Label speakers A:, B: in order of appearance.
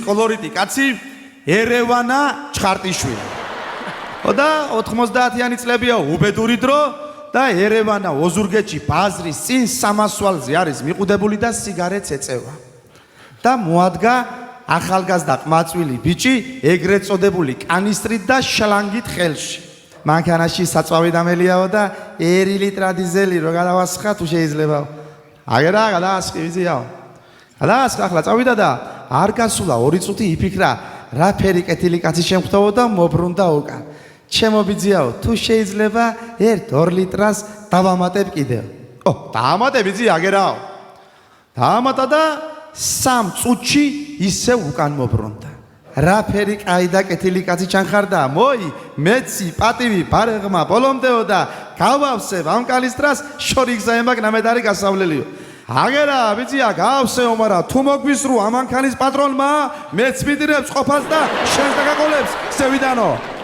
A: კოლორიტი კაცი ერევანა ჩხარტიშვილი. და 90-იანი წლებია უბედური დრო და ერევანა ოზურგეთში ბაზრის წინ სამასვალზე არის მიყუდებული და სიგარეტს ეწევა. და მოადგა ახალგაზრდა ყმაწვილი ბიჭი ეგრეთ წოდებული კანისტრით და შლანგით ხელში. მანქანაში საწვავი დამელიაო და 1 ლიტრა დიზელი რო გადავასხა თუ შეიძლება. აგერა გადაასხი ვიზიაო. გადაასხა ახლა წავიდა და არ გასულა 2 წუთი იფიქრა რა ფერი კეთილი კაცი შემხვდაო და მობრუნდა უკან. ჩემო ბიძიაო თუ შეიძლება 1-2 litrას დავამატებ კიდევ. დაამატე ბიძი აგერაო. დაამატა და 3 წუთში ისევ უკან მობრუნდა. რა ფერი კაი და კეთილი კაცი ჩანხარდა. მოი მეცი პატივი ბარეღმა ბოლომდეო და გავავსებ ამ კალისტრას შორიგზა ემაგნამედ არის გასავლელიო. აგერა ბიძია გავავსეო მაგრამ თუ მოგვისრუ ამ ანქანის პატრონმა მეც მიდირებს ყოფას და შენს დაგაყოლებს სევიდანო.